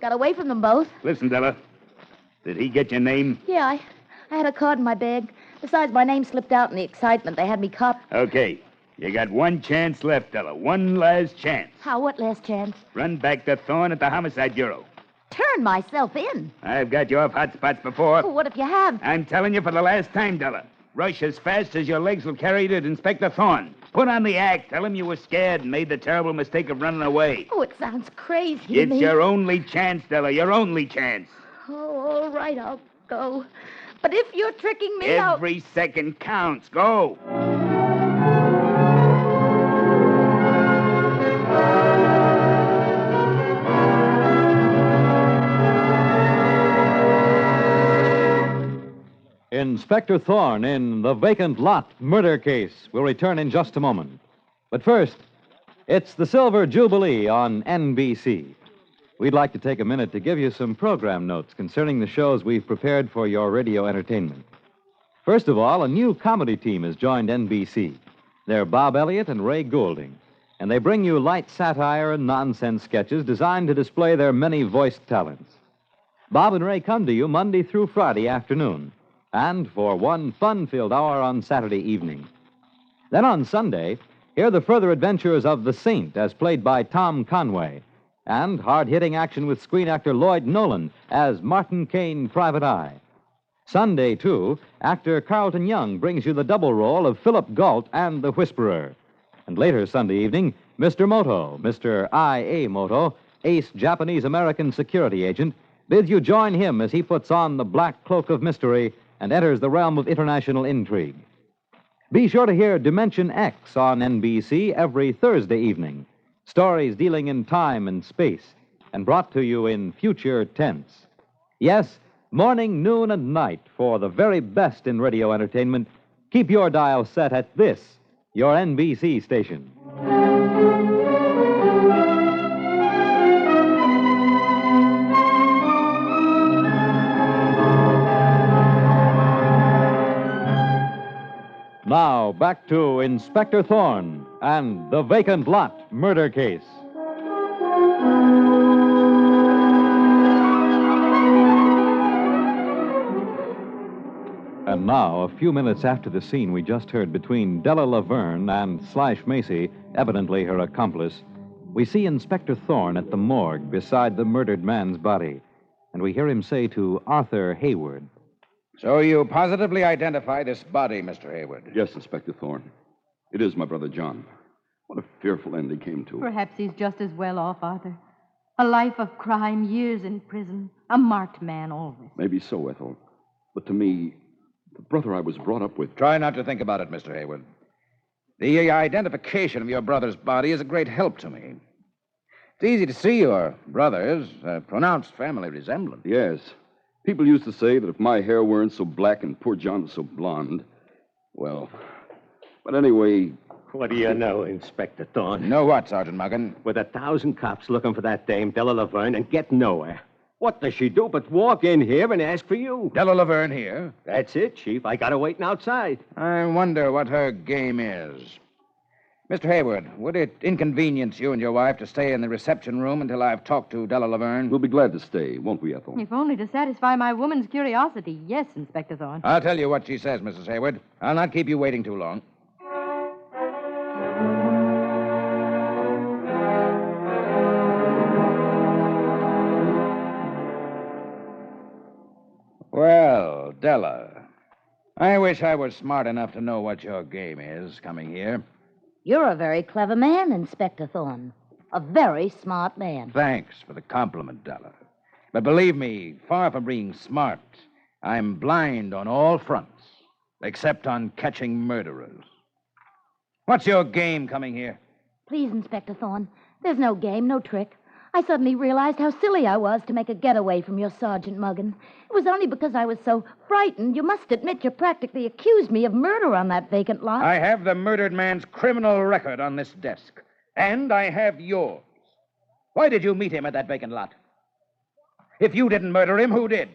got away from them both. Listen, Della. Did he get your name? Yeah, I had a card in my bag. Besides, my name slipped out in the excitement. They had me copped. Okay. You got one chance left, Della. One last chance. How? What last chance? Run back to Thorne at the Homicide Bureau. Turn myself in. I've got you off hot spots before. Oh, what if you have? I'm telling you for the last time, Della. Rush as fast as your legs will carry you to Inspector Thorne. Put on the act. Tell him you were scared and made the terrible mistake of running away. Oh, it sounds crazy to It's me. your only chance, Della. Your only chance. Oh, all right, I'll go. But if you're tricking me, Every second counts. Go. Inspector Thorne in The Vacant Lot murder case will return in just a moment. But first, it's the Silver Jubilee on NBC. We'd like to take a minute to give you some program notes concerning the shows we've prepared for your radio entertainment. First of all, a new comedy team has joined NBC. They're Bob Elliott and Ray Goulding, and they bring you light satire and nonsense sketches designed to display their many voiced talents. Bob and Ray come to you Monday through Friday afternoon, and for one fun-filled hour on Saturday evening. Then on Sunday, hear the further adventures of the Saint as played by Tom Conway, and hard-hitting action with screen actor Lloyd Nolan as Martin Kane, Private Eye. Sunday, too, actor Carlton Young brings you the double role of Philip Galt and the Whisperer. And later Sunday evening, Mr. Moto, Mr. I.A. Moto, ace Japanese-American security agent, bids you join him as he puts on the black cloak of mystery and enters the realm of international intrigue. Be sure to hear Dimension X on NBC every Thursday evening. Stories dealing in time and space, and brought to you in future tense. Yes, morning, noon, and night for the very best in radio entertainment. Keep your dial set at this, your NBC station. Now, back to Inspector Thorne and the Vacant Lot murder case. And now, a few minutes after the scene we just heard between Della Laverne and Slash Macy, evidently her accomplice, we see Inspector Thorne at the morgue beside the murdered man's body, and we hear him say to Arthur Hayward, "So you positively identify this body, Mr. Hayward?" Yes, Inspector Thorne. It is my brother John. What a fearful end he came to. Perhaps he's just as well off, Arthur. A life of crime, years in prison, a marked man always. Maybe so, Ethel. But to me, the brother I was brought up with... Try not to think about it, Mr. Hayward. The identification of your brother's body is a great help to me. It's easy to see your brother's pronounced family resemblance. Yes. People used to say that if my hair weren't so black and poor John was so blonde, well... But anyway... What do you know, Inspector Thorne? Know what, Sergeant Muggan? With 1,000 cops looking for that dame, Della Laverne, and get nowhere. What does she do but walk in here and ask for you? Della Laverne here? That's it, Chief. I got her waiting outside. I wonder what her game is. Mr. Hayward, would it inconvenience you and your wife to stay in the reception room until I've talked to Della Laverne? We'll be glad to stay, won't we, Ethel? If only to satisfy my woman's curiosity. Yes, Inspector Thorne. I'll tell you what she says, Mrs. Hayward. I'll not keep you waiting too long. Well, Della, I wish I were smart enough to know what your game is coming here. You're a very clever man, Inspector Thorne. A very smart man. Thanks for the compliment, Della. But believe me, far from being smart, I'm blind on all fronts, except on catching murderers. What's your game coming here? Please, Inspector Thorne, there's no game, no trick. I suddenly realized how silly I was to make a getaway from your Sergeant Muggan. It was only because I was so frightened. You must admit you practically accused me of murder on that vacant lot. I have the murdered man's criminal record on this desk, and I have yours. Why did you meet him at that vacant lot? If you didn't murder him, who did?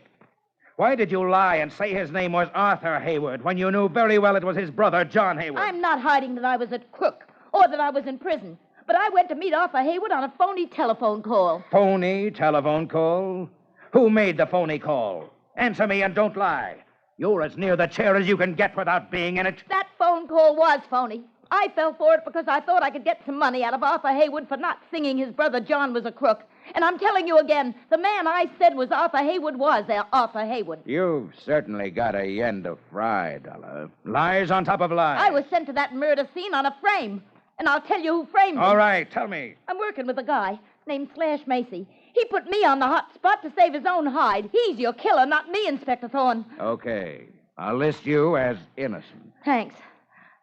Why did you lie and say his name was Arthur Hayward when you knew very well it was his brother, John Hayward? I'm not hiding that I was at Crook or that I was in prison. But I went to meet Arthur Haywood on a phony telephone call. Phony telephone call? Who made the phony call? Answer me and don't lie. You're as near the chair as you can get without being in it. That phone call was phony. I fell for it because I thought I could get some money out of Arthur Haywood for not singing his brother John was a crook. And I'm telling you again, the man I said was Arthur Haywood was Arthur Haywood. You've certainly got a end to fry, Della. Lies on top of lies. I was sent to that murder scene on a frame. And I'll tell you who framed me. All right, tell me. I'm working with a guy named Slash Macy. He put me on the hot spot to save his own hide. He's your killer, not me, Inspector Thorne. Okay. I'll list you as innocent. Thanks.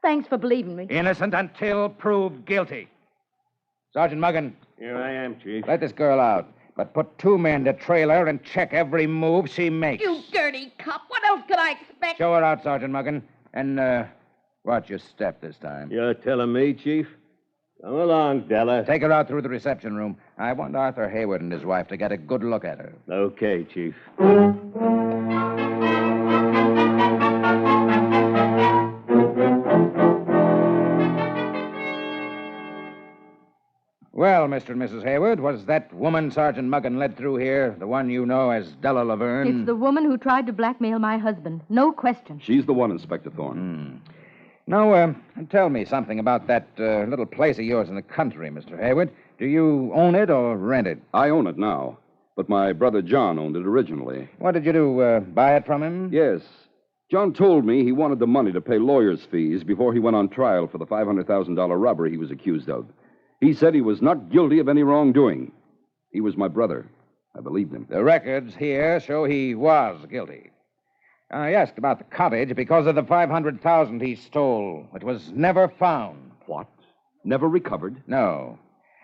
Thanks for believing me. Innocent until proved guilty. Sergeant Muggan. Here I am, Chief. Let this girl out, but put 2 men to trail her and check every move she makes. You dirty cop. What else could I expect? Show her out, Sergeant Muggan, and, watch your step this time. You're telling me, Chief? Come along, Della. Take her out through the reception room. I want Arthur Haywood and his wife to get a good look at her. Okay, Chief. Well, Mr. and Mrs. Haywood, was that woman Sergeant Muggan led through here the one you know as Della Laverne? It's the woman who tried to blackmail my husband. No question. She's the one, Inspector Thorne. Now, tell me something about that little place of yours in the country, Mr. Haywood. Do you own it or rent it? I own it now, but my brother John owned it originally. What did you do, buy it from him? Yes. John told me he wanted the money to pay lawyer's fees before he went on trial for the $500,000 robbery he was accused of. He said he was not guilty of any wrongdoing. He was my brother. I believed him. The records here show he was guilty. I asked about the cottage because of the $500,000 he stole, which was never found. What? Never recovered? No.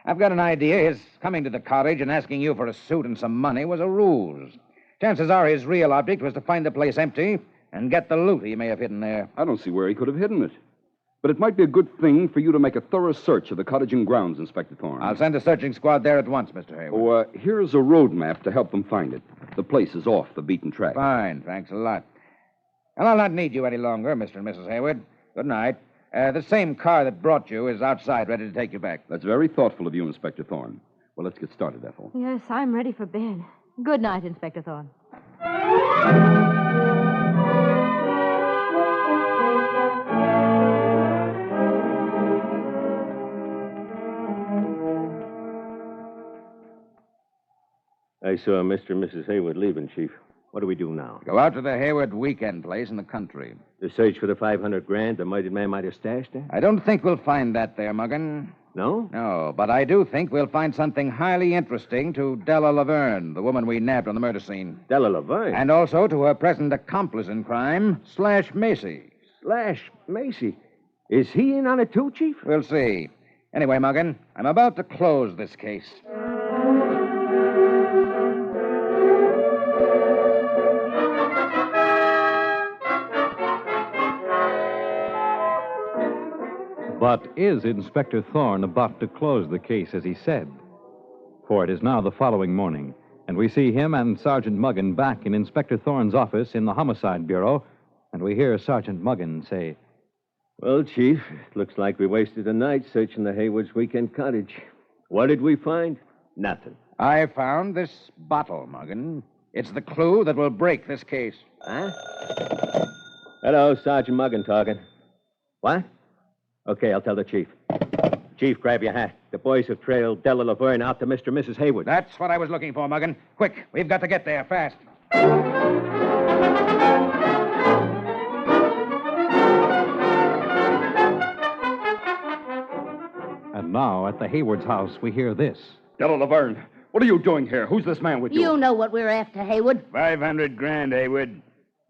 I've got an idea his coming to the cottage and asking you for a suit and some money was a ruse. Chances are his real object was to find the place empty and get the loot he may have hidden there. I don't see where he could have hidden it. But it might be a good thing for you to make a thorough search of the cottage and grounds, Inspector Thorne. I'll send a searching squad there at once, Mr. Haywood. Here's a road map to help them find it. The place is off the beaten track. Fine, thanks a lot. Well, I'll not need you any longer, Mr. and Mrs. Haywood. Good night. The same car that brought you is outside, ready to take you back. That's very thoughtful of you, Inspector Thorne. Well, let's get started, Ethel. Yes, I'm ready for bed. Good night, Inspector Thorne. I saw Mr. and Mrs. Haywood leaving, Chief. What do we do now? Go out to the Hayward weekend place in the country. To search for the $500,000 the murdered man might have stashed there? I don't think we'll find that there, Muggan. No? No, but I do think we'll find something highly interesting to Della Laverne, the woman we nabbed on the murder scene. Della Laverne? And also to her present accomplice in crime, Slash Macy. Slash Macy. Is he in on it too, Chief? We'll see. Anyway, Muggan, I'm about to close this case. But is Inspector Thorne about to close the case as he said? For it is now the following morning, and we see him and Sergeant Muggan back in Inspector Thorne's office in the Homicide Bureau, and we hear Sergeant Muggan say, Well, Chief, it looks like we wasted a night searching the Haywoods' weekend cottage. What did we find? Nothing. I found this bottle, Muggan. It's the clue that will break this case. Huh? Hello, Sergeant Muggan talking. What? Okay, I'll tell the Chief. Chief, grab your hat. The boys have trailed Della Laverne out to Mr. and Mrs. Haywood. That's what I was looking for, Muggan. Quick, we've got to get there fast. and now at the Hayward's house we hear this. Della Laverne, what are you doing here? Who's this man with you? You know what we're after, Haywood. $500,000, Haywood.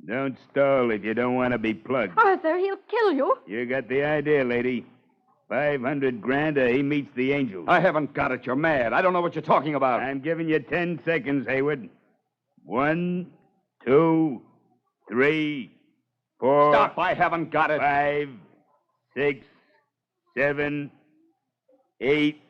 Don't stall if you don't want to be plugged. Arthur, he'll kill you. You got the idea, lady. $500,000 or he meets the angels. I haven't got it. You're mad. I don't know what you're talking about. I'm giving you 10 seconds, Haywood. 1, 2, 3, 4. Stop. I haven't got it. 5, 6, 7, 8,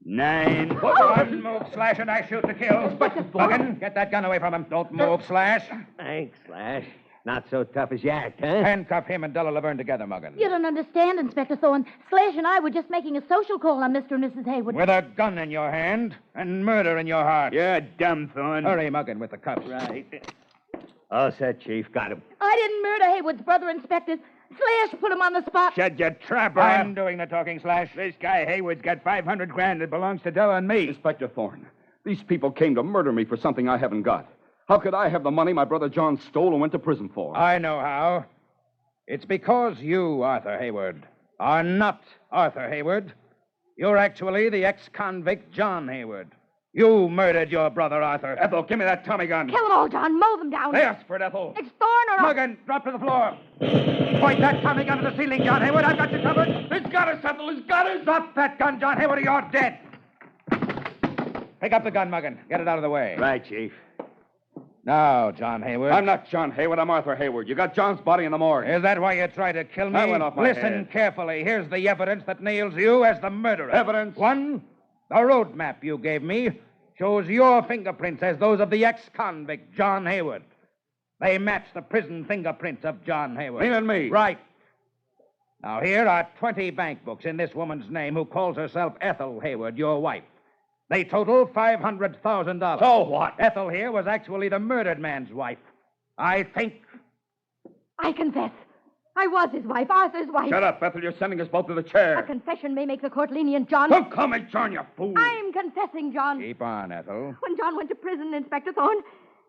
9. One move, Slash, and I shoot to kill. Muggan, get that gun away from him. Don't move, Slash. Thanks, Slash. Not so tough as you act, huh? Handcuff him and Della Laverne together, Muggin. You don't understand, Inspector Thorne. Slash and I were just making a social call on Mr. and Mrs. Haywood. With a gun in your hand and murder in your heart. You're dumb, Thorne. Hurry, Muggin, with the cuffs. Right. All set, Chief. Got him. I didn't murder Haywood's brother, Inspector. Slash put him on the spot. Shut your trap, I'm doing the talking, Slash. This guy Haywood's got 500 grand that belongs to Della and me. Inspector Thorne, these people came to murder me for something I haven't got. How could I have the money my brother John stole and went to prison for? I know how. It's because you, Arthur Hayward, are not Arthur Hayward. You're actually the ex-convict John Hayward. You murdered your brother, Arthur. Ethel, give me that Tommy gun. Kill them all, John. Mow them down. They asked for it, Ethel. It's Thorne or... Muggin, drop to the floor. Point that Tommy gun to the ceiling, John Hayward. I've got you covered. He's got us, Ethel. He's got us. Drop that gun, John Hayward, or you're dead. Pick up the gun, Muggin. Get it out of the way. Right, Chief. Now, John Hayward. I'm not John Hayward. I'm Arthur Hayward. You got John's body in the morgue. Is that why you tried to kill me? That went off my Listen head. carefully. Here's the evidence that nails you as the murderer. Evidence? One, the road map you gave me shows your fingerprints as those of the ex-convict, John Hayward. They match the prison fingerprints of John Hayward. Meaning me? Right. Now, here are 20 bank books in this woman's name who calls herself Ethel Hayward, your wife. They total $500,000. So what? Ethel here was actually the murdered man's wife. I think... I confess. I was his wife, Arthur's wife. Shut up, Ethel. You're sending us both to the chair. A confession may make the court lenient, John. Don't call me John, you fool. I'm confessing, John. Keep on, Ethel. When John went to prison, Inspector Thorne,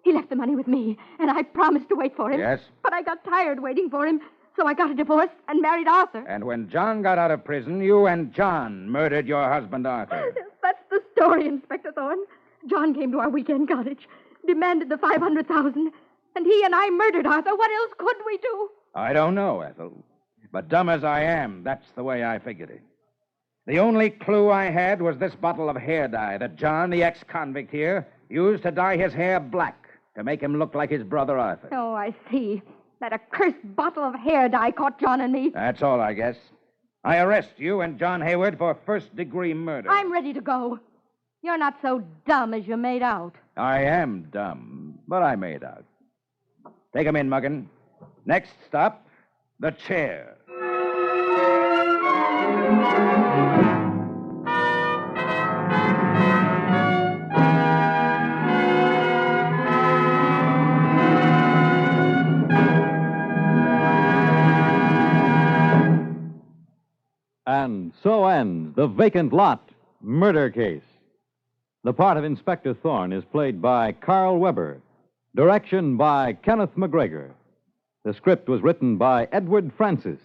he left the money with me, and I promised to wait for him. Yes? But I got tired waiting for him, so I got a divorce and married Arthur. And when John got out of prison, you and John murdered your husband, Arthur. That's the story, Inspector Thorne. John came to our weekend cottage, demanded the $500,000, and he and I murdered Arthur. What else could we do? I don't know, Ethel. But dumb as I am, that's the way I figured it. The only clue I had was this bottle of hair dye that John, the ex-convict here, used to dye his hair black to make him look like his brother Arthur. Oh, I see. That accursed bottle of hair dye caught John and me. That's all, I guess. I arrest you and John Hayward for first-degree murder. I'm ready to go. You're not so dumb as you made out. I am dumb, but I made out. Take him in, Muggin. Next stop, the chair. And so ends The Vacant Lot murder case. The part of Inspector Thorne is played by Carl Weber. Direction by Kenneth McGregor. The script was written by Edward Francis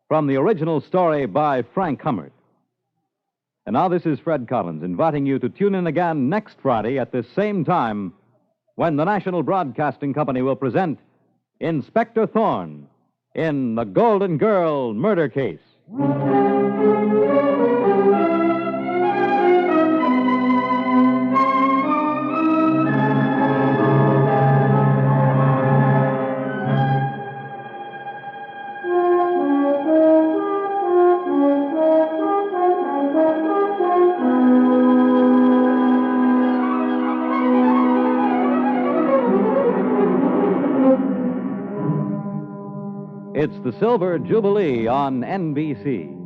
from the original story by Frank Hummert. And now this is Fred Collins inviting you to tune in again next Friday at this same time when the National Broadcasting Company will present Inspector Thorne in The Golden Girl Murder Case. It's the Silver Jubilee on NBC.